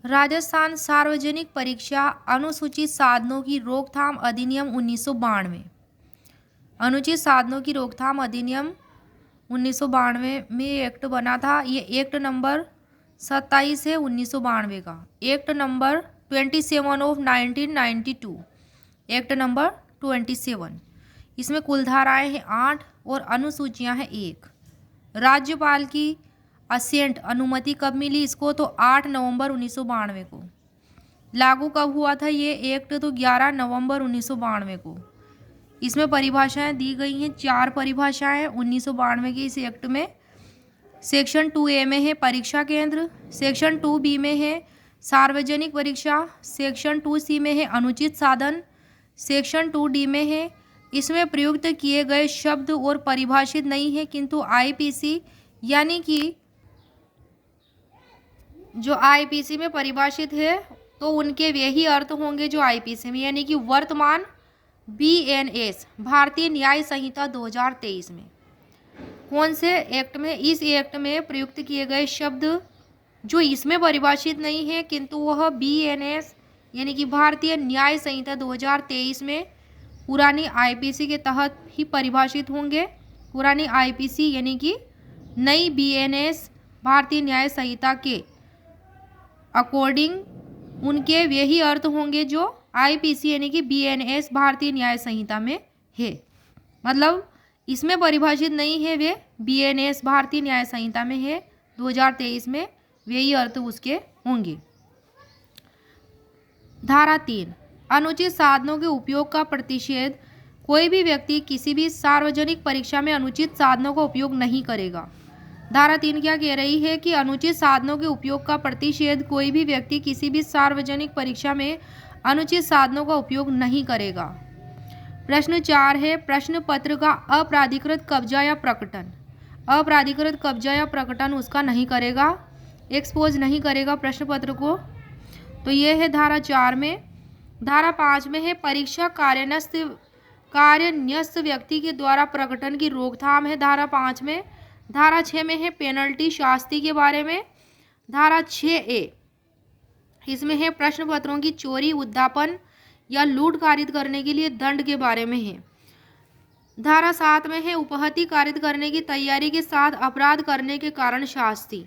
राजस्थान सार्वजनिक परीक्षा अनुसूचित साधनों की रोकथाम अधिनियम 1992। अनुचित साधनों की रोकथाम अधिनियम 1992 में एक्ट बना था। ये एक्ट नंबर 27 है 1992 का। Act number 27 of 1992। Act number 27। इसमें कुल धाराएं हैं 8 और अनुसूचियां हैं 1। राज्यपाल की असेंट अनुमति कब मिली इसको? तो 8 नवंबर 1992 को। लागू कब हुआ था ये एक्ट? तो 11 नवंबर 1992 को। इसमें परिभाषाएं दी गई हैं, 4 परिभाषाएं 1992 के इस एक्ट में। सेक्शन 2A में है परीक्षा केंद्र, सेक्शन 2B में है सार्वजनिक परीक्षा, सेक्शन 2C में है अनुचित साधन, सेक्शन 2D में है। इसमें प्रयुक्त किए गए शब्द और परिभाषित नहीं है, किंतु आईपीसी यानी कि जो आईपीसी में परिभाषित है तो उनके वे ही अर्थ होंगे जो आईपीसी में, यानी कि वर्तमान बीएनएस भारतीय न्याय संहिता 2023 में। कौन से एक्ट में? इस एक्ट में प्रयुक्त किए गए शब्द जो इसमें परिभाषित नहीं है किंतु वह बीएनएस यानी कि भारतीय न्याय संहिता 2023 में पुरानी आईपीसी के तहत ही परिभाषित होंगे। पुरानी आईपीसी यानी कि नई बीएनएस भारतीय न्याय संहिता के अकॉर्डिंग उनके वे ही अर्थ होंगे जो आईपीसी यानी कि बीएनएस भारतीय न्याय संहिता में है। मतलब इसमें परिभाषित नहीं है, वे बीएनएस भारतीय न्याय संहिता में है 2023 में, वे ही अर्थ उसके होंगे। धारा 3 अनुचित साधनों के उपयोग का प्रतिषेध। कोई भी व्यक्ति किसी भी सार्वजनिक परीक्षा में अनुचित साधनों का उपयोग नहीं करेगा। धारा 3 क्या कह रही है कि अनुचित साधनों के उपयोग का प्रतिषेध। कोई भी व्यक्ति किसी भी सार्वजनिक परीक्षा में अनुचित साधनों का उपयोग नहीं करेगा। प्रश्न 4 है प्रश्न पत्र का अपराधिकृत कब्जा या प्रकटन। अपराधिकृत कब्जा या प्रकटन उसका नहीं करेगा, एक्सपोज नहीं करेगा प्रश्न पत्र को। तो ये है धारा 4 में। धारा 5 में है परीक्षा कार्यन्यस्त व्यक्ति के द्वारा प्रकटन की रोकथाम है धारा 5 में। धारा 6 में है पेनल्टी शास्ति के बारे में। धारा 6A इसमें है प्रश्न पत्रों की चोरी, उद्यापन या लूट कारित करने के लिए दंड के बारे में है। धारा 7 में है उपहति कारित करने की तैयारी के साथ अपराध करने के कारण शास्ति।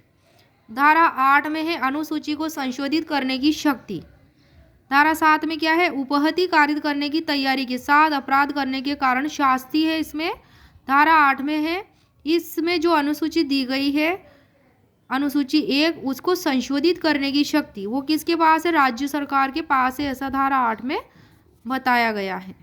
धारा 8 में है अनुसूची को संशोधित करने की शक्ति। धारा 7 में क्या है? उपहति कारित करने की तैयारी के साथ अपराध करने के कारण शास्ति है इसमें। धारा 8 में है इसमें जो अनुसूची दी गई है अनुसूची 1 उसको संशोधित करने की शक्ति वो किसके पास है? राज्य सरकार के पास है, ऐसा धारा 8 में बताया गया है।